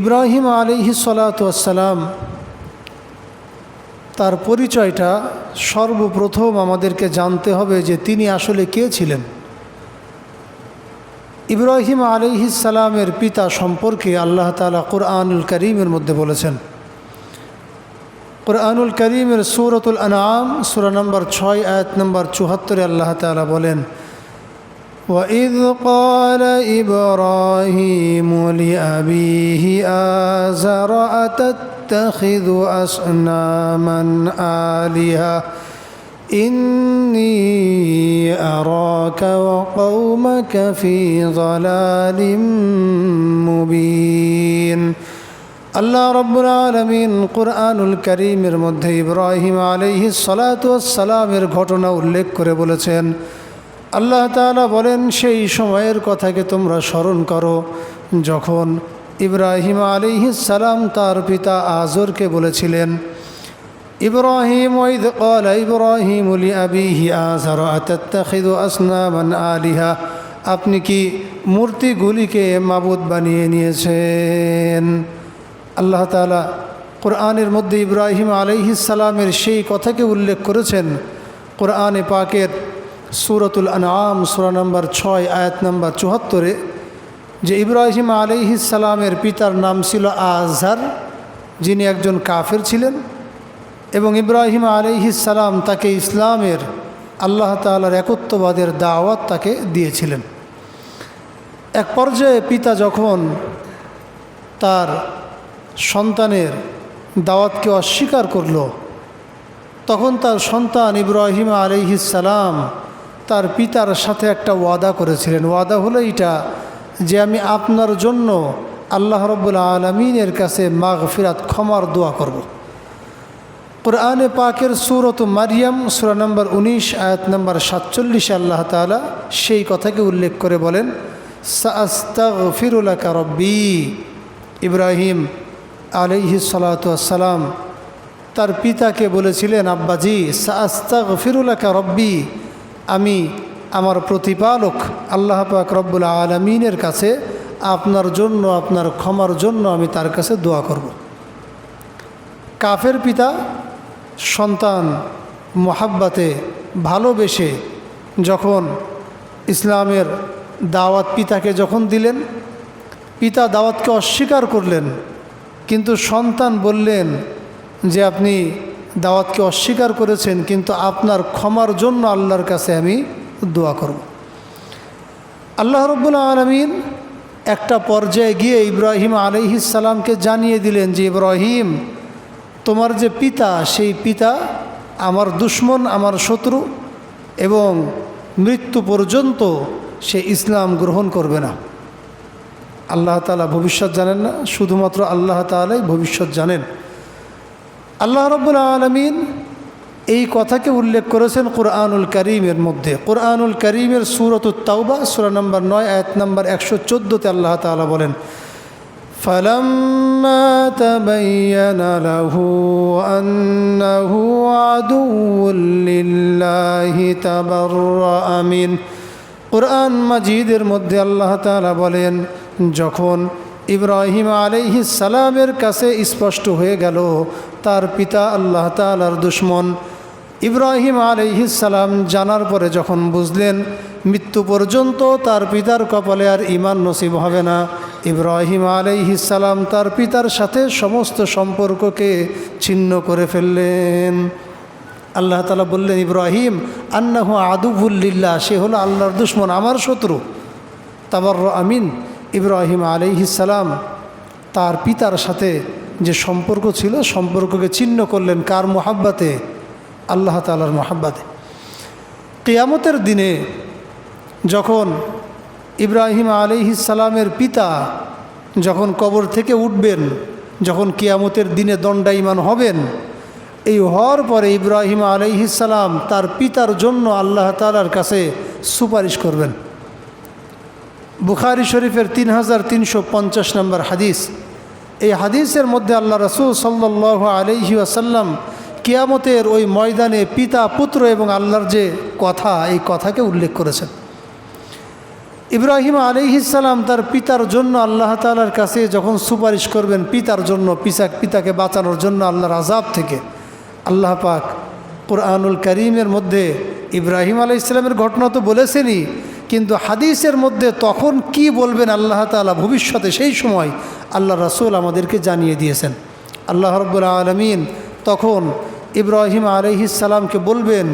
ইব্রাহিম আলাইহিস সালাতু ওয়াস সালাম তার পরিচয়টা সর্বপ্রথম আমাদেরকে জানতে হবে যে তিনি আসলে কে ছিলেন। ইব্রাহিম আলাইহিস সালামের পিতা সম্পর্কে আল্লাহ তাআলা কুরআনুল কারীমের মধ্যে বলেছেন। কুরআনুল কারীমের সূরাতুল আনআম সূরা নম্বর 6 আয়াত নম্বর 74 আল্লাহ তাআলা বলেন, وَإِذْ قَالَ إِبْرَاهِيمُ لِأَبِيهِ آزَرَ أَتَتَّخِذُ أَصْنَامًا آلِهَةً إِنِّي أَرَاكَ وَقَوْمَكَ فِي ضَلَالٍ مُبِينٍ। আল্লাহ রাব্বুল আলামিন কুরআনুল কারীমের মধ্যে ইব্রাহিম আলাইহিস সালাতু ওয়াস সালামের ঘটনা উল্লেখ করে বলেছেন, আল্লাহ তাআলা বলেন, সেই সময়ের কথাকে তোমরা স্মরণ করো যখন ইব্রাহিম আলাইহিস সালাম তার পিতা আজরকে বলেছিলেন, ইব্রাহিম ওয়াইদ ক্বালা ইব্রাহিম লিআবিহি আযর আতাত্তাখিযু আসনামান আলিহা, আপনি কি মূর্তিগুলিকে মাবুদ বানিয়ে নিয়েছেন। আল্লাহ তাআলা কোরআনের মধ্যে ইব্রাহিম আলাইহিস সালামের সেই কথাকে উল্লেখ করেছেন কোরআনে পাকের সূরাতুল আনআম সূরা নম্বর 6 আয়াত নম্বর 74-এ, যে ইব্রাহিম আলাইহিস সালামের পিতার নাম ছিল আজর, যিনি একজন কাফের ছিলেন, এবং ইব্রাহিম আলাইহিস সালাম তাকে ইসলামের আল্লাহ তাআলার একত্ববাদের দাওয়াত তাকে দিয়েছিলেন। এক পর্যায়ে পিতা যখন তার সন্তানের দাওয়াতকে অস্বীকার করল, তখন তার সন্তান ইব্রাহিম আলাইহিস সালাম তার পিতার সাথে একটা ওয়াদা করেছিলেন। ওয়াদা হলো এইটা যে আমি আপনার জন্য আল্লাহ রাব্বুল আলামিনের কাছে মাগফিরাত, ক্ষমার দোয়া করব। কুরআনে পাকের সূরাত মারইয়াম সূরা নম্বর 19 আয়াত নম্বর 47 আল্লাহ তাআলা সেই কথাকে উল্লেখ করে বলেন, সাআস্তাগফিরু লাকা রব্বি। ইব্রাহিম আলাইহিস সালাতু ওয়াস সালাম তার পিতাকে বলেছিলেন, আব্বাজি সাআস্তাগফিরু লাকা রব্বি, আমি আমার প্রতিপালক আল্লাহ পাক রব্বুল আলামিনের কাছে আপনার জন্য, আপনার ক্ষমার জন্য আমি তার কাছে দোয়া করব। কাফের পিতা সন্তান মোহাব্বতে ভালোবেসে যখন ইসলামের দাওয়াত পিতাকে যখন দিলেন, পিতা দাওয়াতকে অস্বীকার করলেন, কিন্তু সন্তান বললেন যে আপনি দাওয়াতকে অস্বীকার করেছেন, কিন্তু আপনার ক্ষমার জন্য আল্লাহর কাছে আমি দোয়া করব। আল্লাহ রাব্বুল আলামিন একটা পর্যায়ে গিয়ে ইব্রাহিম আলাইহিস সালামকে জানিয়ে দিলেন যে ইব্রাহিম, তোমার যে পিতা, সেই পিতা আমার দুশমন, আমার শত্রু, এবং মৃত্যু পর্যন্ত সে ইসলাম গ্রহণ করবে না। আল্লাহ তাআলা ভবিষ্যৎ জানেন না, শুধুমাত্র আল্লাহ তাআলাই ভবিষ্যৎ জানেন। আল্লাহ রাব্বুল আলামিন এই কথাকে উল্লেখ করেছেন কুরআনুল কারীমের মধ্যে। কুরআনুল কারীমের সূরাতুত তাওবা সূরা নম্বর 9 আয়াত নম্বর 114-তে আল্লাহ তাআলা বলেন, ফালাম্মা তাবায়্যানা লাহু আন্নাহু আদুউল লিল্লাহি তাবাররাআ মিন। কুরআন মাজিদের মধ্যে আল্লাহ তাআলা বলেন, যখন ইব্রাহিম আলাইহিস সালামের কাছে স্পষ্ট হয়ে গেল তার পিতা আল্লাহ তাআলার দুশমন, ইব্রাহিম আলাইহিস সালাম জানার পরে যখন বুঝলেন মৃত্যু পর্যন্ত তার পিতার কপালে আর ঈমান নসিব হবে না, ইব্রাহিম আলাইহিস সালাম তার পিতার সাথে সমস্ত সম্পর্ককে ছিন্ন করে ফেললেন। আল্লাহ তাআলা বললেন, ইব্রাহিম আন্নাহু আদুউল লিল্লাহ, সে হলো আল্লাহর দুশমন, আমার শত্রু। তাবাররাআ মিন, ইব্রাহিম আলাইহিস সালাম তার পিতার সাথে যে সম্পর্ক ছিল, সম্পর্ককে ছিন্ন করলেন। কার মোহাব্বতে? আল্লাহ তাআলার মোহাব্বতে। কিয়ামতের দিনে যখন ইব্রাহিম আলাইহিস সালামের পিতা যখন কবর থেকে উঠবেন, যখন কিয়ামতের দিনে দণ্ডায়মান হবেন, এই হওয়ার পরে ইব্রাহিম আলাইহিস সালাম তার পিতার জন্য আল্লাহ তাআলার কাছে সুপারিশ করবেন। বুখারী শরীফের 3350 নম্বর হাদিস। এই হাদিসের মধ্যে আল্লাহ রাসূল সাল্লাল্লাহু আলাইহি ওয়াসাল্লাম কিয়ামতের ওই ময়দানে পিতা, পুত্র এবং আল্লাহর যে কথা, এই কথাকে উল্লেখ করেছেন। ইব্রাহিম আলাইহিস সালাম তার পিতার জন্য আল্লাহ তাআলার কাছে যখন সুপারিশ করবেন পিতার জন্য, পিতাকে বাঁচানোর জন্য আল্লাহর আযাব থেকে, আল্লাহ পাক কুরআনুল কারীমের মধ্যে ইব্রাহিম আলাইহিস সালামের ঘটনা তো বলেছেনই, কিন্তু হাদিসের মধ্যে তখন কি বলবেন আল্লাহ তাআলা ভবিষ্যতে সেই সময় আল্লাহ রাসূল আমাদেরকে জানিয়ে দিয়েছেন। আল্লাহ রাব্বুল আলামিন তখন ইব্রাহিম আলাইহিস সালামকে বলবেন,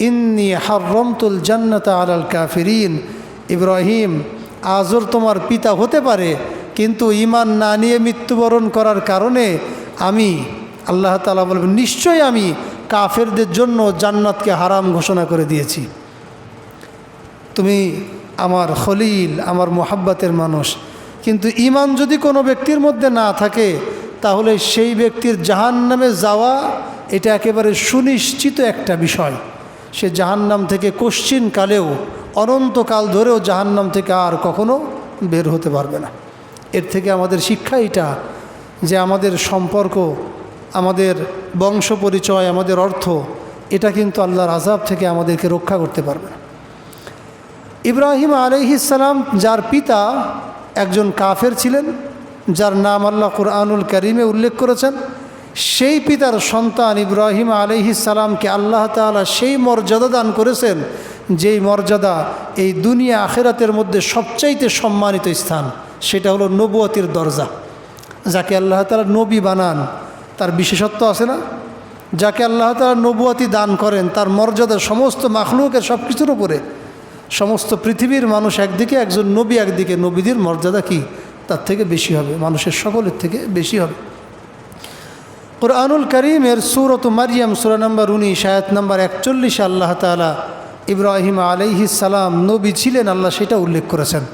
ইন্নী হাররামতুল জান্নাতা আলাল কাফিরিন, ইব্রাহিম আজর তোমার পিতা হতে পারে, কিন্তু ঈমান না নিয়ে মৃত্যুবরণ করার কারণে আমি, আল্লাহ তাআলা বলবেন, নিশ্চয়ই আমি কাফেরদের জন্য জান্নাতকে হারাম ঘোষণা করে দিয়েছি। তুমি আমার খলিল, আমার মোহাব্বতের মানুষ, কিন্তু ঈমান যদি কোনো ব্যক্তির মধ্যে না থাকে তাহলে সেই ব্যক্তির জাহান্নামে যাওয়া এটা একেবারে সুনিশ্চিত একটা বিষয়। সে জাহান্নাম থেকে কশ্চিনকালেও, অনন্তকাল ধরেও জাহান্নাম থেকে আর কখনো বের হতে পারবে না। এর থেকে আমাদের শিক্ষা এটা যে আমাদের সম্পর্ক, আমাদের বংশ পরিচয়, আমাদের অর্থ, এটা কিন্তু আল্লাহর আযাব থেকে আমাদেরকে রক্ষা করতে পারবে না। ইব্রাহিম আলাইহিস সালাম যার পিতা একজন কাফের ছিলেন, যার নাম আল্লাহ কুরআনুল কারীমে উল্লেখ করেছেন, সেই পিতার সন্তান ইব্রাহিম আলাইহিস সালামকে আল্লাহ তাআলা সেই মর্যাদা দান করেছেন যেই মর্যাদা এই দুনিয়া আখিরাতের মধ্যে সবচাইতে সম্মানিত স্থান, সেটা হলো নবুয়তির দরজা। যাকে আল্লাহ তাআলা নবী বানান তার বিশেষত্ব আছে না? যাকে আল্লাহ তাআলা নবুয়তি দান করেন তার মর্যাদা সমস্ত মাখলুকের সব কিছুর উপরে। সমস্ত পৃথিবীর মানুষ একদিকে, একজন নবী একদিকে, নবীদের মর্যাদা কি তার থেকে বেশি হবে, মানুষের সকলের থেকে বেশি হবে। কুরআনুল কারীমের সূরাত মারইয়াম সূরা নম্বর 19 আয়াত নম্বর 41 আল্লাহ তাআলা ইব্রাহিম আলাইহিস সালাম নবী ছিলেন আল্লাহ সেটা উল্লেখ করেছেন।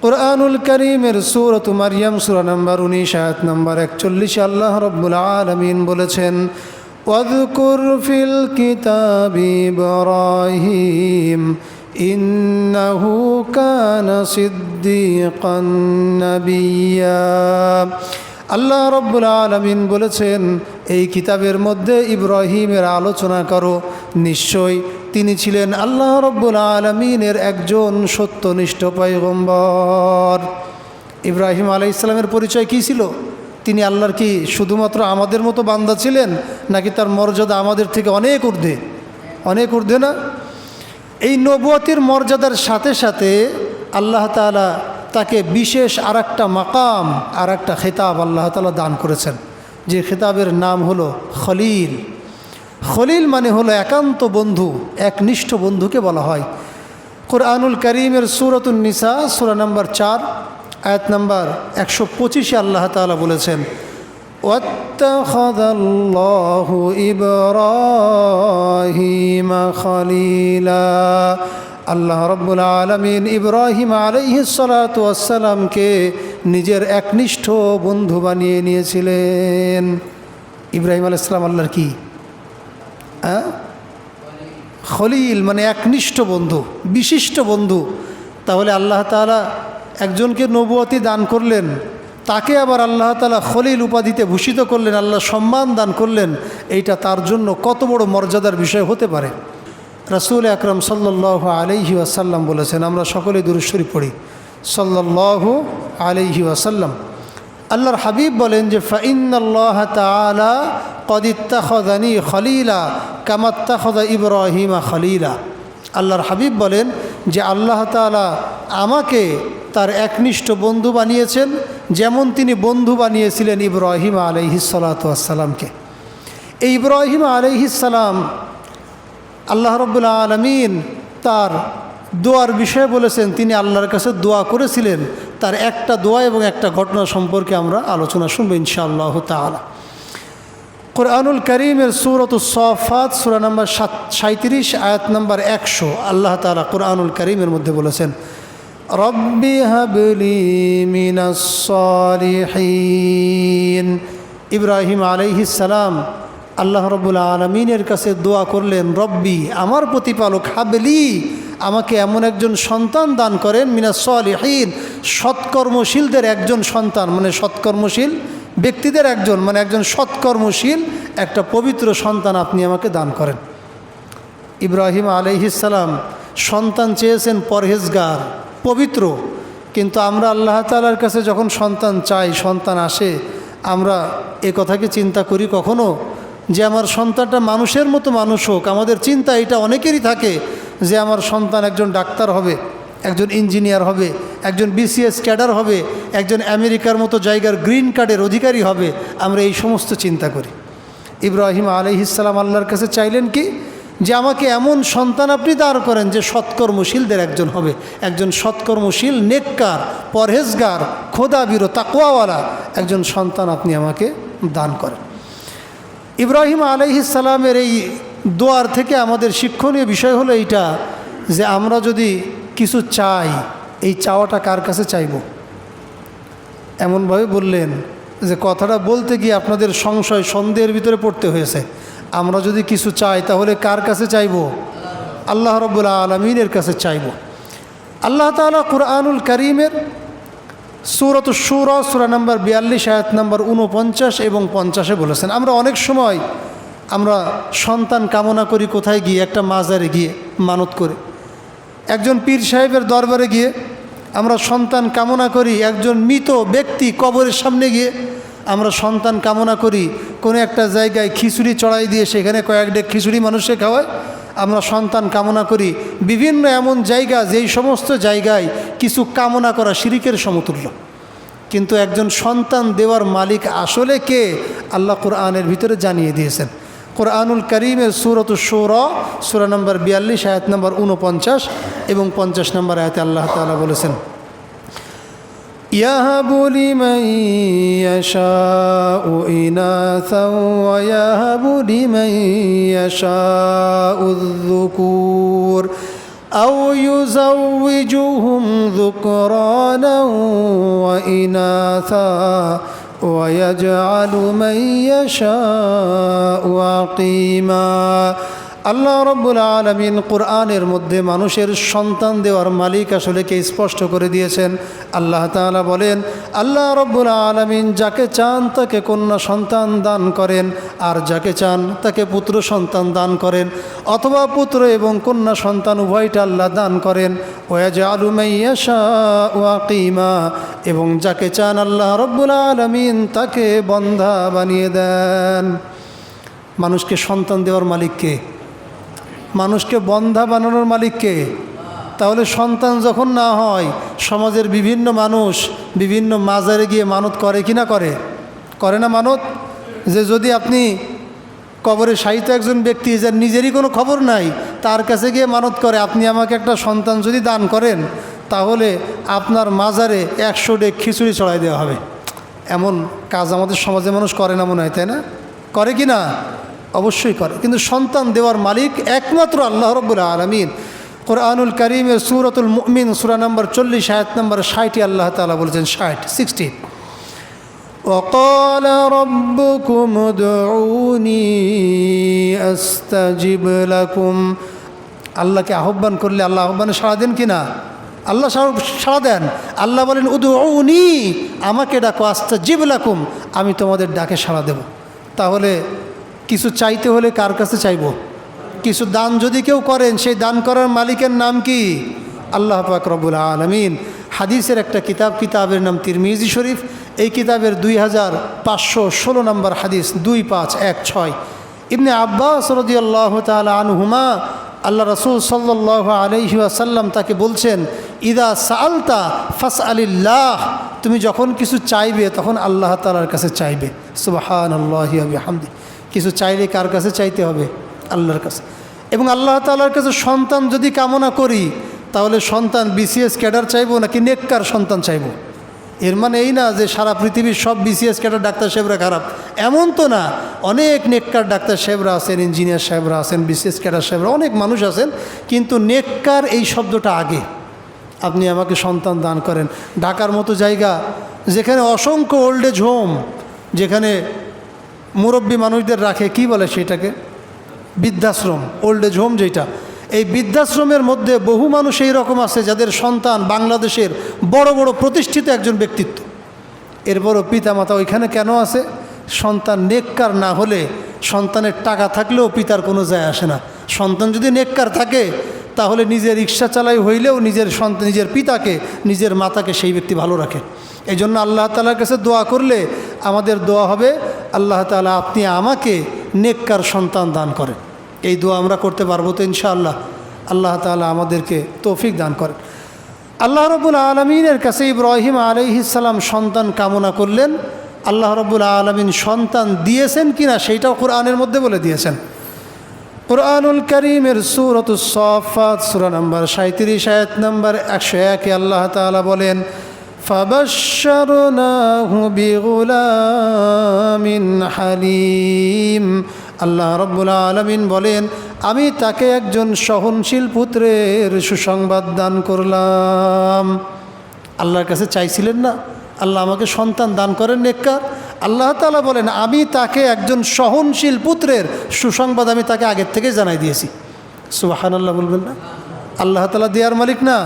কুরআনুল কারীমের সূরাত মারইয়াম সূরা নম্বর 19 আয়াত নম্বর 41 আল্লাহ রাব্বুল আলামিন বলেছেন, ওয়াযকুর ফিল কিতাবি ইব্রাহিম ইন্নাহু কানা সিদ্দীকান নাবিয়্যা। আল্লাহ রাব্বুল আলামিন বলেছেন, এই কিতাবের মধ্যে ইব্রাহিমের আলোচনা করো, নিশ্চয় তিনি ছিলেন আল্লাহ রাব্বুল আলামিনের একজন সত্যনিষ্ঠ পয়গম্বর। ইব্রাহিম আলাইহিস সালামের পরিচয় কী ছিল? তিনি আল্লাহর কি শুধুমাত্র আমাদের মতো বান্দা ছিলেন, নাকি তার মর্যাদা আমাদের থেকে অনেক ঊর্ধ্বে? অনেক ঊর্ধ্বে না? এই নবুয়তির মর্যাদার সাথে সাথে আল্লাহ তাআলা তাকে বিশেষ আরেকটা মাকাম, আরেকটা খেতাব আল্লাহ তাআলা দান করেছেন, যে খেতাবের নাম হলো খলিল। খলিল মানে হলো একান্ত বন্ধু, একনিষ্ঠ বন্ধুকে বলা হয়। কুরআনুল কারীমের সূরাতুন নিসা সূরা নম্বর 4 আয়াত নম্বর 125 আল্লাহ তাআলা বলেছেন, ওয়াত্তাখাযাল্লাহু ইব্রাহিমা খলিলা। আল্লাহ রাব্বুল আলামিন ইব্রাহিম আলাইহিস সালাতু ওয়াস সালামকে নিজের একনিষ্ঠ বন্ধু বানিয়ে নিয়েছিলেন। ইব্রাহিম আলাইহিস সালাম আল্লাহর কি খলিল মানে একনিষ্ঠ বন্ধু, বিশিষ্ট বন্ধু। তাহলে আল্লাহ তাআলা একজনকে নবুয়তি দান করলেন, তাকে আবার আল্লাহ তাআলা খলিল উপাধিতে ভূষিত করলেন, আল্লাহ সম্মান দান করলেন, এইটা তার জন্য কত বড় মর্যাদার বিষয় হতে পারে। রাসূল আকরাম সাল্লাল্লাহু আলাইহি ওয়াসাল্লাম বলেছেন, আমরা সকলে দুরূদ শরীফ পড়ি, সাল্লাল্লাহু আলাইহি ওয়াসাল্লাম। আল্লাহর হাবিব বলেন যে, ফাইন্নাল্লাহ তাআলা ক্বাদ ইত্তাখাযানি খলিলা কামা ইত্তাখাযা ইব্রাহিমা খলিলা। আল্লাহর হাবিব বলেন যে আল্লাহ তাআলা আমাকে তার একনিষ্ঠ বন্ধু বানিয়েছেন, যেমন তিনি বন্ধু বানিয়েছিলেন ইব্রাহিম আলাইহিস সালাতু ওয়াস সালামকে। এই ইব্রাহিম আলাইহিস সালাম আল্লাহ রাব্বুল আলামিন তার দোয়ার বিষয়ে বলেছেন, তিনি আল্লাহর কাছে দোয়া করেছিলেন। তার একটা দোয়া এবং একটা ঘটনা সম্পর্কে আমরা আলোচনা শুনবো ইনশাআল্লাহ তাআলা। কুরআনুল কারীমের সূরাতুস সাফাত সূরা নম্বর 37 আয়াত নম্বর 100 আল্লাহ তাআলা কুরআনুল কারীমের মধ্যে বলেছেন, রব্বি হাবলি মিনাস সালিহিন। ইব্রাহিম আলাইহিস সালাম আল্লাহ রাব্বুল আলামিনের কাছে দোয়া করলেন, রব্বি আমার প্রতিপালক, হাবলি আমাকে এমন একজন সন্তান দান করেন, মিনাস সালিহিন সৎকর্মশীলদের একজন সন্তান, মানে সৎকর্মশীল ব্যক্তিদের একজন, মানে একজন সৎকর্মশীল একটা পবিত্র সন্তান আপনি আমাকে দান করেন। ইব্রাহিম আলাইহিস সালাম সন্তান চেয়েছেন পরহেজগার, পবিত্র। কিন্তু আমরা আল্লাহ তাআলার কাছে যখন সন্তান চাই, সন্তান আসে, আমরা এ কথাকে চিন্তা করি কখনো যে আমার সন্তানটা মানুষের মতো মানুষ হোক? আমাদের চিন্তা এটা অনেকেরই থাকে যে আমার সন্তান একজন ডাক্তার হবে, একজন ইঞ্জিনিয়ার হবে, একজন বিসিএস ক্যাডার হবে, একজন আমেরিকার মতো জায়গার গ্রিন কার্ডের অধিকারী হবে। আমরা এই সমস্ত চিন্তা করি। ইব্রাহিম আলাইহিস সালাম আল্লাহর কাছে চাইলেন কি? যে আমাকে এমন সন্তান আপনি দাঁড় করেন যে সৎকর্মশীলদের একজন হবে, একজন সৎকর্মশীল, নেককার, পরহেজগার, খোদাবীর, তাকওয়াওয়ালা একজন সন্তান আপনি আমাকে দান করেন। ইব্রাহিম আলাইহিস সালামের এই দোয়ার থেকে আমাদের শিক্ষণীয় বিষয় হলো এইটা যে আমরা যদি কিছু চাই, এই চাওয়াটা কার কাছে চাইব? এমনভাবে বললেন যে কথাটা বলতে গিয়ে আপনাদের সংশয় সন্দেহের ভিতরে পড়তে হয়েছে। আমরা যদি কিছু চাই তাহলে কার কাছে চাইব? আল্লাহ রাব্বুল আলামিনের কাছে চাইব। আল্লাহ তাআলা কুরআনুল কারীমের সূরাতুশ শুরা সূরা নম্বর 42 আয়াত নম্বর 49 এবং 50 বলেছেন, আমরা অনেক সময় আমরা সন্তান কামনা করি কোথায় গিয়ে? একটা মাজারে গিয়ে মানত করে, একজন পীর সাহেবের দরবারে গিয়ে আমরা সন্তান কামনা করি, একজন মৃত ব্যক্তি কবরের সামনে গিয়ে আমরা সন্তান কামনা করি, কোনো একটা জায়গায় খিচুড়ি চড়াই দিয়ে সেখানে কয়েক ডেক খিচুড়ি মানুষে খাওয়ায়, আমরা সন্তান কামনা করি। বিভিন্ন এমন জায়গা যেই সমস্ত জায়গায় কিছু কামনা করা শিরিকের সমতুল্য। কিন্তু একজন সন্তান দেওয়ার মালিক আসলে কে? আল্লাহ কোরআনের ভিতরে জানিয়ে দিয়েছেন। কোরআনুল কারীমের সূরাতুশ শুরা সূরা নম্বর 42 আয়াত নম্বর 49 এবং 50 নম্বর আয়াতে আল্লাহ তাআলা বলেছেন, ইয়াহাবু লিমান ইয়াশাউ ইনাসা ওয়া ইয়াহাবু লিমান ইয়াশাউ যুকুর আও ইউযাউযুহুম যুকরানা ওয়া ইনাসা وَيَجْعَلُ مَن يَشَاءُ عَقِيمًا। আল্লাহ রাব্বুল আলামিন কোরআনের মধ্যে মানুষের সন্তান দেওয়ার মালিক আসলে কে স্পষ্ট করে দিয়েছেন। আল্লাহ তাআলা বলেন, আল্লাহ রাব্বুল আলামিন যাকে চান তাকে কন্যা সন্তান দান করেন, আর যাকে চান তাকে পুত্র সন্তান দান করেন, অথবা পুত্র এবং কন্যা সন্তান উভয়টা আল্লাহ দান করেন। ওয়াজআলু মান ইয়াশাউ আকিমা, এবং যাকে চান আল্লাহ রাব্বুল আলামিন তাকে বন্ধা বানিয়ে দেন। মানুষকে সন্তান দেওয়ার মালিক কে? মানুষকে বন্ধা বানানোর মালিক কে? তাহলে সন্তান যখন না হয়, সমাজের বিভিন্ন মানুষ বিভিন্ন মাজারে গিয়ে মানত করে কি না করে? করে না মানত? যে যদি আপনি কবরে শায়িত একজন ব্যক্তি যার নিজেরই কোনো খবর নাই, তার কাছে গিয়ে মানত করে, আপনি আমাকে একটা সন্তান যদি দান করেন তাহলে আপনার মাজারে 100 ডেক খিচুড়ি চড়াই দেওয়া হবে। এমন কাজ আমাদের সমাজে মানুষ করে না মনে হয়, তাই না? করে কি না? অবশ্যই করে। কিন্তু সন্তান দেওয়ার মালিক একমাত্র আল্লাহ রাব্বুল আলামিন। কোরআনুল কারীমের সূরাতুল মুমিন সূরা নম্বর 40 আয়াত নম্বর 60 আল্লাহ তাআলা বলেছেন, 60 وقال ربكم ادعوني استجب لكم। আল্লাহকে আহ্বান করলে আল্লাহ আহ্বানে সাড়া দেন কি না? আল্লাহ সাড়া দেন। আল্লাহ বলেন উদউনি, আমাকে ডাকো, আস্তাজিব লাকুম, আমি তোমাদের ডাকে সাড়া দেব। তাহলে কিছু চাইতে হলে কার কাছে চাইব? কিছু দান যদি কেউ করেন, সেই দান করার মালিকের নাম কি? আল্লাহ পাক রব্বুল আলামিন। হাদিসের একটা কিতাব, কিতাবের নাম তিরমিজি শরীফ। এই কিতাবের 2516 নম্বর হাদিস, 2516। ইবনে আব্বাস রাদিয়াল্লাহু তাআলা আনহুমা, আল্লাহ রাসূল সাল্লাল্লাহু আলাইহি ওয়াসাল্লাম তাকে বলছেন, ইদা সাআলতা ফাসআলিল্লাহ, তুমি যখন কিছু চাইবে তখন আল্লাহ তাআলার কাছে চাইবে। সুবহানাল্লাহি ওয়া বিহামদিহি। কিছু চাইলে কার কাছে চাইতে হবে? আল্লাহর কাছে। এবং আল্লাহ তাআলার কাছে সন্তান যদি কামনা করি, তাহলে সন্তান বিসিএস ক্যাডার চাইবো নাকি নেককার সন্তান চাইবো? এর মানে এই না যে সারা পৃথিবীর সব বিসিএস ক্যাডার ডাক্তার সাহেবরা খারাপ, এমন তো না। অনেক নেককার ডাক্তার সাহেবরা আছেন, ইঞ্জিনিয়ার সাহেবরা আছেন, বিসিএস ক্যাডার সাহেবরা, অনেক মানুষ আছেন। কিন্তু নেককার এই শব্দটা আগে। আপনি আমাকে সন্তান দান করেন। ঢাকার মতো জায়গা যেখানে অসংখ্য ওল্ড এজ হোম, যেখানে মুরব্বী মানুষদের রাখে, কি বলে সেটাকে? বৃদ্ধাশ্রম, ওল্ড এজ হোম যেটা। এই বৃদ্ধাশ্রমের মধ্যে বহু মানুষ এই রকম আছে যাদের সন্তান বাংলাদেশের বড় বড় প্রতিষ্ঠিত একজন ব্যক্তিত্ব। এরপরও পিতামাতা ওইখানে কেন আছে? সন্তান নেককার না হলে, সন্তানের টাকা থাকলেও পিতার কোনো যায় আসে না। সন্তান যদি নেককার থাকে তাহলে নিজের রিক্সা চালাই হইলেও নিজের পিতাকে, নিজের মাতাকে সেই ব্যক্তি ভালো রাখে। এই জন্য আল্লাহ তাআলার কাছে দোয়া করলে আমাদের দোয়া হবে, আল্লাহ তাআলা আপনি আমাকে নেককার সন্তান দান করেন। এই দোয়া আমরা করতে পারবো তো ইনশাআল্লাহ? আল্লাহ তাআলা আমাদেরকে তৌফিক দান করেন। আল্লাহ রাব্বুল আলামিনের কাছে ইব্রাহিম আলাইহিস সালাম সন্তান কামনা করলেন। আল্লাহ রাব্বুল আলামিন সন্তান দিয়েছেন কিনা সেইটাও কোরআনের মধ্যে বলে দিয়েছেন। কুরআনুল কারীমের সূরাতুস সাফফাত সূরা নম্বর 37 আয়াত নম্বর 101 এ আল্লাহ তাআলা বলেন, ফাবাশশারনাহু বিগুলামিন হালিম। আল্লাহ রাব্বুল আলামিন বলেন, আমি তাকে একজন সহনশীল পুত্রের সুসংবাদ দান করলাম। আল্লাহর কাছে চাইছিলেন না, আল্লাহ আমাকে সন্তান দান করেন নেককার। আল্লাহ তাআলা বলেন, আমি তাকে একজন সহনশীল পুত্রের সুসংবাদ আমি তাকে আগের থেকে জানাই দিয়েছি। সুবহানাল্লাহ বলবেন না? আল্লাহ তাআলা দেয়ার মালিক না?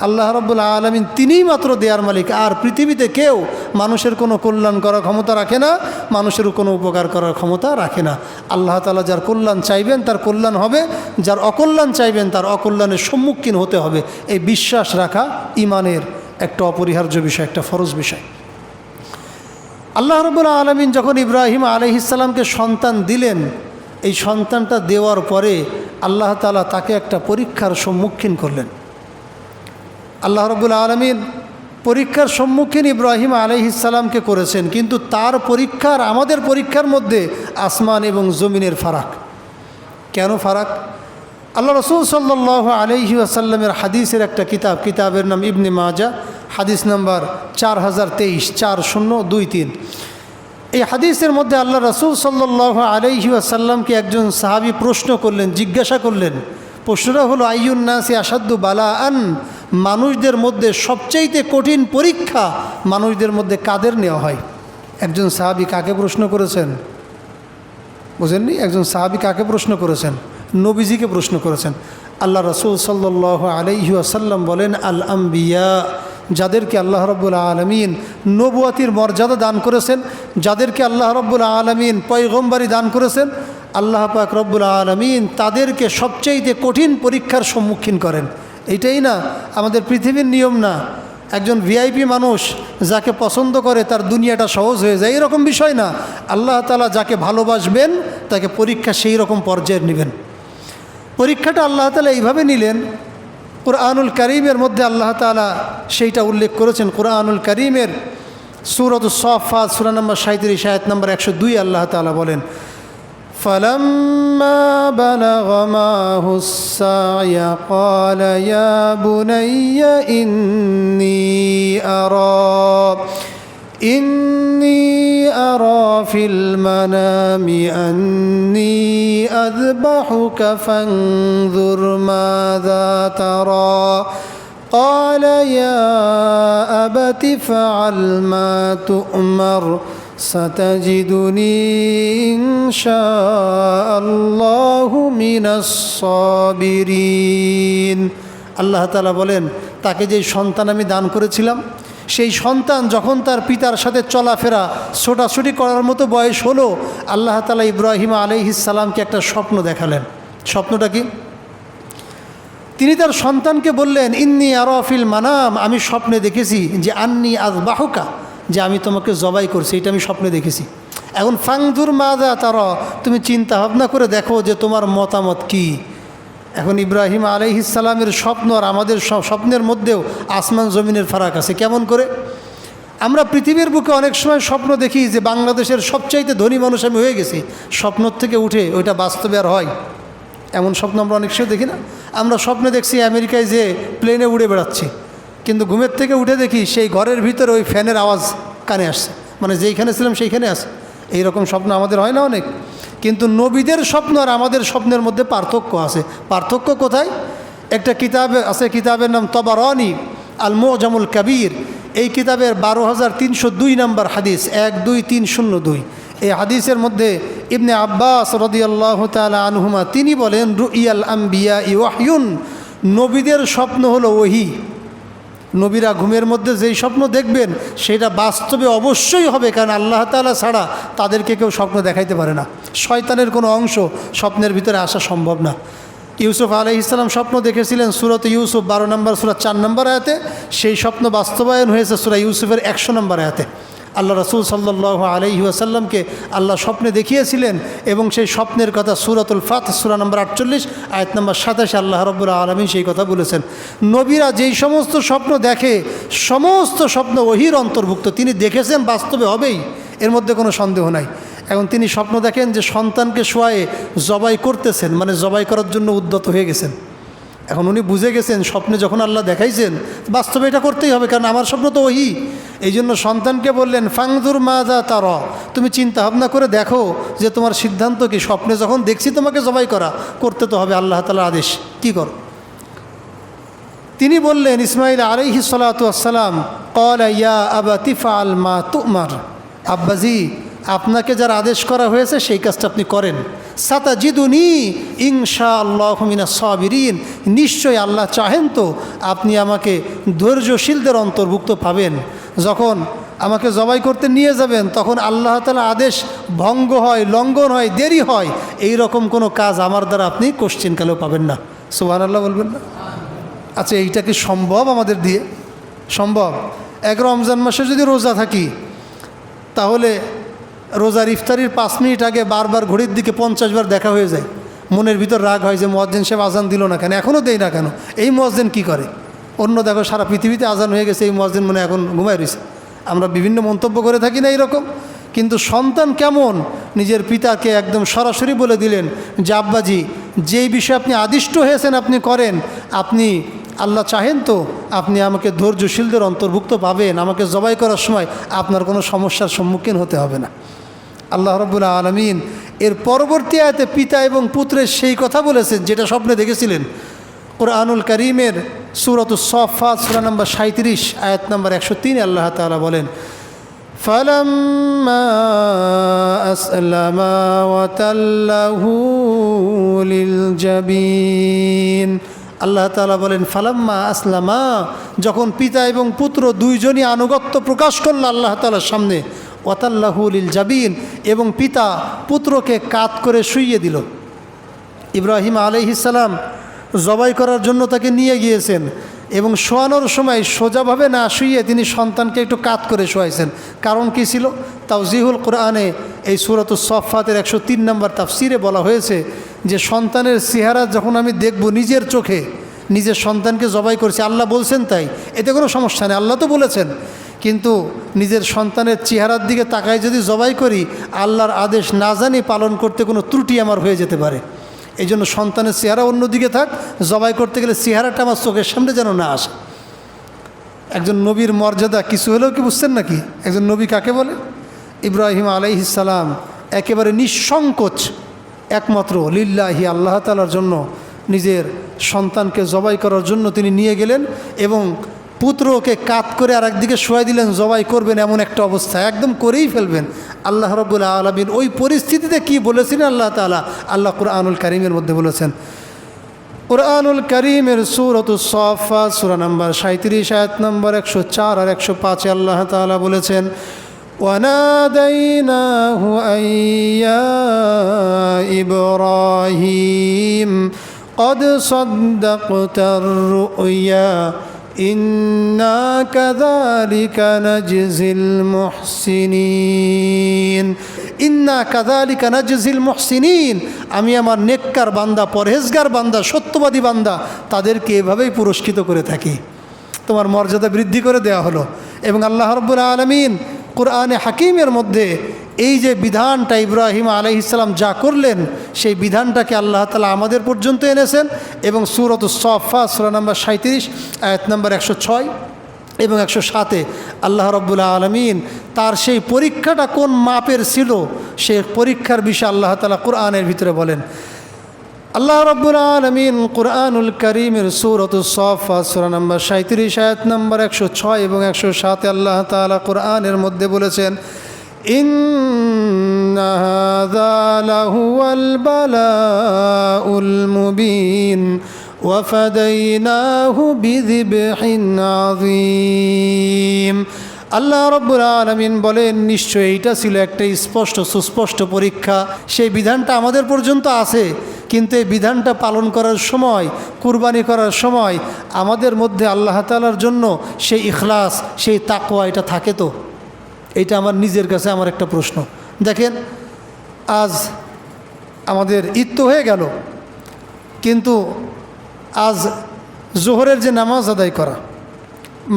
আল্লাহ রাব্বুল আলামিন তিনিই মাত্র দেয়ার মালিক। আর পৃথিবীতে কেউ মানুষের কোনো কল্যাণ করার ক্ষমতা রাখে না, মানুষের কোনো উপকার করার ক্ষমতা রাখে না। আল্লাহ তাআলা যার কল্যাণ চাইবেন তার কল্যাণ হবে, যার অকল্যাণ চাইবেন তার অকল্যাণের সম্মুখীন হতে হবে। এই বিশ্বাস রাখা ঈমানের একটা অপরিহার্য বিষয়, একটা ফরজ বিষয়। আল্লাহ রাব্বুল আলামিন যখন ইব্রাহিম আলাইহিস সালামকে সন্তান দিলেন, এই সন্তানটা দেওয়ার পরে আল্লাহ তাআলা তাকে একটা পরীক্ষার সম্মুখীন করলেন। আল্লাহ রাব্বুল আলামিন পরীক্ষার সম্মুখীন ইব্রাহিম আলাইহিস সালামকে করেছেন, কিন্তু তার পরীক্ষার আমাদের পরীক্ষার মধ্যে আসমান এবং জমিনের ফারাক। কেন ফারাক? আল্লাহ রাসূল সাল্লাল্লাহু আলাইহি ওয়াসাল্লামের হাদিসের একটা কিতাবের নাম ইবনে মাজাহ, হাদিস নাম্বার 4023 4023। এই হাদিসের মধ্যে আল্লাহ রাসূল সাল্লাল্লাহু আলাইহি ওয়াসাল্লামকে একজন সাহাবী প্রশ্ন করলেন, জিজ্ঞাসা করলেন। প্রশ্নটা হলো, আইয়ুন নাসি আসাদ্দু বালাআন, মানুষদের মধ্যে সবচাইতে কঠিন পরীক্ষা মানুষদের মধ্যে কাদের নেওয়া হয়? একজন সাহাবী কাকে প্রশ্ন করেছেন? বুঝেননি? একজন সাহাবী কাকে প্রশ্ন করেছেন? নবীজিকে প্রশ্ন করেছেন। আল্লাহ রাসূল সাল্লাল্লাহু আলাইহি ওয়াসাল্লাম বলেন, আল আম্বিয়া, যাদেরকে আল্লাহ রাব্বুল আলামিন নবুয়াতির মর্যাদা দান করেছেন, যাদেরকে আল্লাহ রাব্বুল আলামিন পয়গম্বরি দান করেছেন, আল্লাহ পাক রব্বুল আলামিন তাদেরকে সবচাইতে কঠিন পরীক্ষার সম্মুখীন করেন। এইটাই না আমাদের পৃথিবীর নিয়ম? না একজন ভিআইপি মানুষ যাকে পছন্দ করে তার দুনিয়াটা সহজ হয়ে যায়, এরকম বিষয় না। আল্লাহ তাআলা যাকে ভালোবাসবেন তাকে পরীক্ষা সেই রকম পর্যায়ের নেবেন। পরীক্ষাটা আল্লাহ তাআলা এইভাবে নিলেন। কুরআনুল কারীমের মধ্যে আল্লাহ তাআলা সেইটা উল্লেখ করেছেন। কুরআনুল কারীমের সূরাতুস সাফফাত সূরা নম্বর 37 আয়াত নম্বর 102 আল্লাহ তাআলা বলেন, فلما بلغ معه السعي قال يا بني إني أرى في المنام أني أذبحك فانظر ماذا ترى قال يا أبت افعل ما تؤمر ستجدني إن شاء الله من الصابرين। আল্লাহ তাআলা বলেন, তাকে যে সন্তান আমি দান করেছিলাম, সেই সন্তান যখন তার পিতার সাথে চলাফেরা ছোটাছুটি করার মতো বয়স হলো, আল্লাহ তাআলা ইব্রাহিম আলাইহিস সালামকে একটা স্বপ্ন দেখালেন। স্বপ্নটা কি? তিনি তার সন্তানকে বললেন, ইন্নী আরা ফিল মানাম, আমি স্বপ্নে দেখেছি যে আন্নী আযবাহুকা, যে আমি তোমাকে জবাই করছি, এটা আমি স্বপ্নে দেখেছি। এখন ফাংদুর মাযা তারা, তুমি চিন্তা ভাবনা করে দেখো যে তোমার মতামত কি। এখন ইব্রাহিম আলাইহিস সালামের স্বপ্ন আর আমাদের স্বপ্নের মধ্যেও আসমান জমিনের ফারাক আছে। কেমন করে? আমরা পৃথিবীর বুকে অনেক সময় স্বপ্ন দেখি যে বাংলাদেশের সবচাইতে ধনী মানুষ আমি হয়ে গেছি, স্বপ্নর থেকে উঠে ওইটা বাস্তবে আর হয়? এমন স্বপ্ন আমরা অনেক সময় দেখি না? আমরা স্বপ্নে দেখছি আমেরিকায় যে প্লেনে উড়ে বেড়াচ্ছি, কিন্তু ঘুমের থেকে উঠে দেখি সেই ঘরের ভিতরে ওই ফ্যানের আওয়াজ কানে আসছে, মানে যেইখানে ছিলাম সেইখানে আছে। এইরকম স্বপ্ন আমাদের হয় না অনেক? কিন্তু নবীদের স্বপ্ন আর আমাদের স্বপ্নের মধ্যে পার্থক্য আছে। পার্থক্য কোথায়? একটা কিতাব আছে, কিতাবের নাম তবারানি আল মুজামুল কবির। এই কিতাবের 12302 নম্বর হাদিস, 12302। এই হাদিসের মধ্যে ইবনে আব্বাস রাদিয়াল্লাহু তাআলা আনহুমা তিনি বলেন, রুইয়াল আম্বিয়া ওয়াহয়ুন, নবীদের স্বপ্ন হলো ওহী। নবীরা ঘুমের মধ্যে যেই স্বপ্ন দেখবেন সেটা বাস্তবে অবশ্যই হবে, কারণ আল্লাহ তাআলা ছাড়া তাদেরকে কেউ স্বপ্ন দেখাইতে পারে না। শয়তানের কোনো অংশ স্বপ্নের ভিতরে আসা সম্ভব না। ইউসুফ আলাইহিস সালাম স্বপ্ন দেখেছিলেন সূরাত ইউসুফ 12 নম্বর সূরা 4 নম্বর আয়াতে। সেই স্বপ্ন বাস্তবায়ন হয়েছে সূরা ইউসুফের 100 নম্বর আয়াতে। আল্লাহ রাসূল সাল্লাল্লাহু আলাইহি ওয়াসাল্লামকে আল্লাহ স্বপ্নে দেখিয়েছিলেন এবং সেই স্বপ্নের কথা সূরাতুল ফাতহ সূরা নম্বর 48 আয়াত নম্বর 27 আল্লাহ রাব্বুল আলামিন সেই কথা বলেছেন। নবীরা যেই সমস্ত স্বপ্ন দেখে সমস্ত স্বপ্ন ওহীর অন্তর্ভুক্ত। তিনি দেখেছেন, বাস্তবে হবেই, এর মধ্যে কোনো সন্দেহ নাই। এখন তিনি স্বপ্ন দেখেন যে সন্তানকে শোয়ায়ে জবাই করতেছেন, মানে জবাই করার জন্য উদ্যত হয়ে গেছেন। এখন উনি বুঝে গেছেন স্বপ্নে যখন আল্লাহ দেখাইছেন বাস্তবে এটা করতেই হবে, কারণ আমার স্বপ্ন তো ওহী। এই জন্য সন্তানকে বললেন, ফাংদুর মাজা তারা, তুমি চিন্তা ভাবনা করে দেখো যে তোমার সিদ্ধান্ত কি। স্বপ্নে যখন দেখছি তোমাকে জবাই করা, করতে তো হবে, আল্লাহ তাআলার আদেশ, কী করো। তিনি বললেন, ইসমাঈল আলাইহিস সালাতু ওয়াসসালাম, ক্বালা ইয়া আবাতি ফাআল মা তুমার, আব্বাজি আপনাকে যার আদেশ করা হয়েছে সেই কাজটা আপনি করেন। সাতাজিদুনি ইনশাআল্লাহু মিনাস সাবিরিন, নিশ্চয়ই আল্লাহ চাহেন তো আপনি আমাকে ধৈর্যশীলদের অন্তর্ভুক্ত পাবেন। যখন আমাকে জবাই করতে নিয়ে যাবেন তখন আল্লাহ তাআলা আদেশ ভঙ্গ হয়, লঙ্ঘন হয়, দেরি হয়, এই রকম কোনো কাজ আমার দ্বারা আপনি কোশ্চিনকালেও পাবেন না। সুবহানাল্লাহ বলবেন না? আচ্ছা, এইটা কি সম্ভব আমাদের দিয়ে? সম্ভব? এক রমজান মাসে যদি রোজা থাকি তাহলে রোজার ইফতারির 5 মিনিট আগে বারবার ঘড়ির দিকে 50 বার দেখা হয়ে যায়। মনের ভিতর রাগ হয় যে মুয়াজ্জিন সাহেব আজান দিল না কেন, এখনও দেই না কেন, এই মুয়াজ্জিন কি করে। অন্য দেখো সারা পৃথিবীতে আজান হয়ে গেছে, এই মুয়াজ্জিন মনে এখন ঘুমায় রয়েছে। আমরা বিভিন্ন মন্তব্য করে থাকি না এইরকম। কিন্তু সন্তান কেমন নিজের পিতাকে একদম সরাসরি বলে দিলেন যে আব্বাজি যেই বিষয়ে আপনি আদিষ্ট হয়েছেন আপনি করেন, আপনি আল্লাহ চাহেন তো আপনি আমাকে ধৈর্যশীলদের অন্তর্ভুক্ত পাবেন, আমাকে জবাই করার সময় আপনার কোনো সমস্যার সম্মুখীন হতে হবে না। আল্লাহ রাব্বুল আলামিন এর পরবর্তী আয়াতে পিতা এবং পুত্রের সেই কথা বলেছেন যেটা স্বপ্নে দেখেছিলেন। কুরআনুল কারীমের সূরাতুস সাফফাত সূরা নম্বর 37 আয়াত নম্বর 103 আল্লাহ তাআলা বলেন, ফালাম্মা আসলামা ওয়া তাল্লাহু লিল জাবিন। আল্লাহ তাআলা বলেন, ফালাম্মা আসলামা, যখন পিতা এবং পুত্র দুইজনই আনুগত্য প্রকাশ করল আল্লাহ তাআলার সামনে, ওয়াতাল্লাহু লিল জাবিন, এবং পিতা পুত্রকে কাত করে শুইয়ে দিল। ইব্রাহিম আলাইহিস সালাম জবাই করার জন্য তাকে নিয়ে গিয়েছেন এবং শোয়ানোর সময় সোজাভাবে না শুইয়ে তিনি সন্তানকে একটু কাত করে শোয়াইছেন। কারণ কী ছিল? তাওজিহুল কোরআনে এই সূরাতুস সাফফাতের 103 নম্বর তাফসিরে বলা হয়েছে যে সন্তানের চেহারা যখন আমি দেখব নিজের চোখে, নিজের সন্তানকে জবাই করছি, আল্লাহ বলছেন তাই, এতে কোনো সমস্যা নেই, আল্লাহ তো বলেছেন। কিন্তু নিজের সন্তানের চেহারার দিকে তাকায় যদি জবাই করি, আল্লাহর আদেশ না জানি পালন করতে কোনো ত্রুটি আমার হয়ে যেতে পারে। এই জন্য সন্তানের চেহারা অন্যদিকে থাক, জবাই করতে গেলে চেহারাটা আমার চোখের সামনে যেন না আসে। একজন নবীর মর্যাদা কিছু হলেও কি বুঝছেন নাকি? একজন নবী কাকে বলে? ইব্রাহিম আলাইহিস সালাম একেবারে নিঃসংকোচ একমাত্র লিল্লাহি আল্লাহ তাআলার জন্য নিজের সন্তানকে জবাই করার জন্য তিনি নিয়ে গেলেন এবং পুত্রকে কাত করে আর একদিকে শোয়াই দিলেন, জবাই করবেন এমন একটা অবস্থা, একদম করেই ফেলবেন। আল্লাহ রাব্বুল আলামিন ওই পরিস্থিতিতে কি বলেছিলেন আল্লাহ তাআলা? আল্লাহ কুরআনুল কারীমের মধ্যে বলেছেন। কুরআনুল কারীমের সূরাতুস সাফফাত সূরা নম্বর 37 আয়াত নম্বর 104 আর 105 আল্লাহ তাআলা বলেছেন, ওয়ানাদাইনাহু আইয়া ইব্রাহিম قد صدقت الرؤيا إنا كذلك نجزي المحسنين ইন্না কাযালিকা নাজজিল মুহসিনিন, আমি আমার নেককার বান্দা, পরহেজগার বান্দা, সত্যবাদী বান্দা তাদেরকে এভাবেই পুরস্কৃত করে থাকি। তোমার মর্যাদা বৃদ্ধি করে দেওয়া হলো। এবং আল্লাহ রাব্বুল আলামিন কুরআনে হাকিমের মধ্যে এই যে বিধানটা ইব্রাহিম আলাইহিস সালাম যা করলেন সেই বিধানটাকে আল্লাহ তাআলা আমাদের পর্যন্ত এনেছেন। এবং সূরাতুস সাফফাত সূরা নম্বর 37 আয়াত নম্বর 106 এবং 107 আল্লাহ রাব্বুল আলামিন তার সেই পরীক্ষাটা কোন মাপের ছিল সেই পরীক্ষার বিষয়ে আল্লাহ তাআলা কুরআনের ভিতরে বলেন। আল্লাহ রাব্বুল আলামিন কুরআনুল কারীমের সূরাতুস সাফফাত সূরা নম্বর 37 আয়াত নম্বর 106 এবং 107 আল্লাহ তাআলা কুরআনের মধ্যে বলেছেন, ইন্না হাযা লাহুয়াল বালাউল মুবিন ওয়া ফাদাইনাহু বিযিবহিন আযীম। আল্লাহ রাব্বুল আলামিন বলেন, নিশ্চয়ই এইটা ছিল একটা স্পষ্ট সুস্পষ্ট পরীক্ষা। সেই বিধানটা আমাদের পর্যন্ত আছে, কিন্তু এই বিধানটা পালন করার সময়, কুরবানি করার সময় আমাদের মধ্যে আল্লাহ তাআলার জন্য সেই ইখলাস, সেই তাকওয়া এটা থাকে তো? এইটা আমার নিজের কাছে আমার একটা প্রশ্ন। দেখেন, আজ আমাদের ঈদ তো হয়ে গেল, কিন্তু আজ জোহরের যে নামাজ আদায় করা,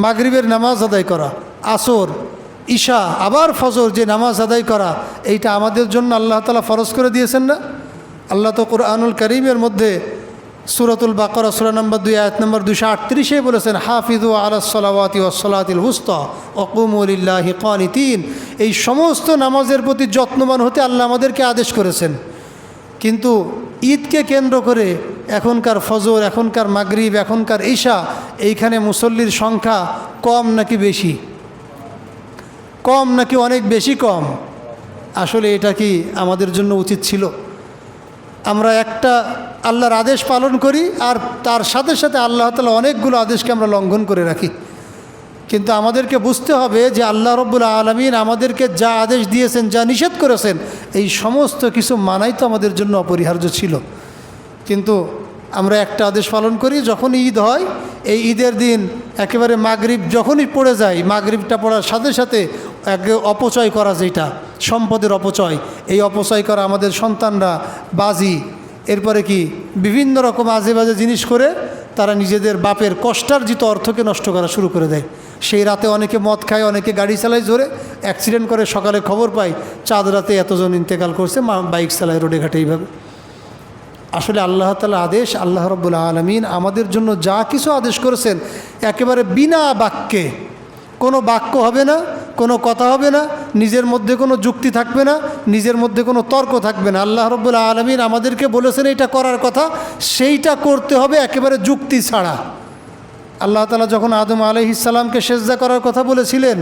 মাগরিবের নামাজ আদায় করা, আসর, ঈশা, আবার ফজর যে নামাজ আদায় করা, এইটা আমাদের জন্য আল্লাহ তাআলা ফরজ করে দিয়েছেন না? আল্লাহ তো কুরআনুল কারীমের মধ্যে সূরাতুল বাকারা সূরা নম্বর 2 আয়াত নম্বর 238 বলেছেন, হাফিজু আলাস সালাওয়াতি ওয়াস সালাতিল উসতা ওয়া কুমু লিল্লাহি কানিতিন। এই সমস্ত নামাজের প্রতি যত্নবান হতে আল্লাহ আমাদেরকে আদেশ করেছেন। কিন্তু ঈদকে কেন্দ্র করে এখনকার ফজর, এখনকার মাগরিব, এখনকার ঈশা, এইখানে মুসল্লির সংখ্যা কম নাকি বেশি? কম নাকি অনেক বেশি কম? আসলে এটা কি আমাদের জন্য উচিত ছিল? আমরা একটা আল্লাহর আদেশ পালন করি, আর তার সাথে সাথে আল্লাহ তাআলা অনেকগুলো আদেশকে আমরা লঙ্ঘন করে রাখি। কিন্তু আমাদেরকে বুঝতে হবে যে আল্লাহ রাব্বুল আলামিন আমাদেরকে যা আদেশ দিয়েছেন, যা নিষেধ করেছেন, এই সমস্ত কিছু মানাই তো আমাদের জন্য অপরিহার্য ছিল। কিন্তু আমরা একটা আদেশ পালন করি, যখন ঈদ হয়, এই ঈদের দিন একেবারে মাগরিব যখনই পড়ে যায়, মাগরিবটা পড়ার সাথে সাথে অপচয় করা, যেটা সম্পদের অপচয়, এই অপচয় করা আমাদের সন্তানরা বাজি, এরপরে কি বিভিন্ন রকম আজে বাজে জিনিস করে তারা নিজেদের বাপের কষ্টার্জিত অর্থকে নষ্ট করা শুরু করে দেয়। সেই রাতে অনেকে মদ খায়, অনেকে গাড়ি চালায় জোরে, অ্যাক্সিডেন্ট করে, সকালে খবর পায় চাঁদ রাতে এতজন ইন্তেকাল করছে, বাইক চালায় রোডে ঘাটে এইভাবে। আসলে আল্লাহ তাআলা আদেশ, আল্লাহ রাব্বুল আলামিন আমাদের জন্য যা কিছু আদেশ করেছেন, একেবারে বিনা বাক্যে, কোনো বাক্য হবে না, কোনো কথা হবে না, নিজের মধ্যে কোনো যুক্তি থাকবে না, নিজের মধ্যে কোনো তর্ক থাকবে না। আল্লাহ রাব্বুল আলামিন আমাদেরকে বলেছেন এইটা করার কথা, সেইটা করতে হবে একেবারে যুক্তি ছাড়া। আল্লাহ তাআলা যখন আদম আলাইহিস সালামকে সেজদা করার কথা বলেছিলেন,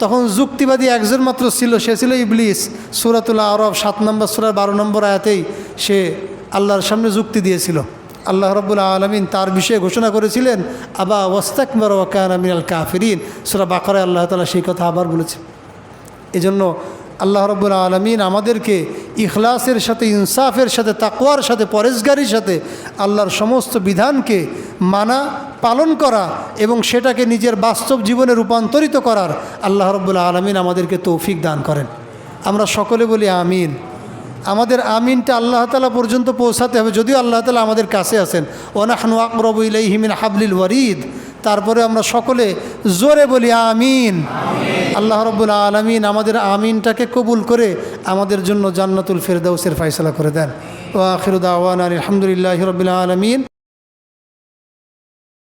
তখন যুক্তিবাদী একজন মাত্র ছিল, সে ছিল ইবলিস। সূরাতুল আরাফ 7 নম্বর সূরার 12 নম্বর আয়াতেই সে আল্লাহর সামনে যুক্তি দিয়েছিল। আল্লাহ রাব্বুল আলামিন তার বিষয়ে ঘোষণা করেছিলেন, আবা ওয়াস্তাকবারা ওয়া কানা মিনাল কাফিরিন। সূরা বাকারায় আল্লাহ তাআলা সেই কথা আবার বলেছেন। এজন্য আল্লাহ রাব্বুল আলামিন আমাদেরকে ইখলাসের সাথে, ইনসাফের সাথে, তাকওয়ার সাথে, পরেজগারির সাথে আল্লাহর সমস্ত বিধানকে মানা, পালন করা এবং সেটাকে নিজের বাস্তব জীবনে রূপান্তরিত করার আল্লাহ রাব্বুল আলামিন আমাদেরকে তৌফিক দান করেন। আমরা সকলে বলি আমিন। আমাদের আমিনটা আল্লাহ তাআলা পর্যন্ত পৌঁছাতে হবে, যদিও আল্লাহ তাআলা আমাদের কাছে আছেন। ওয়া নাহনু আকরাবু ইলাইহি মিন হাবলিল ওয়ারিদ। তারপরে আমরা সকলে জোরে বলি আমিন। আল্লাহ রাব্বুল আলামিন আমাদের আমিনটাকে কবুল করে আমাদের জন্য জান্নাতুল ফেরদাউসের ফয়সালা করে দেন। ওয়া আখিরু দাওয়ানা আলহামদুলিল্লাহি রাব্বিল আলামিন।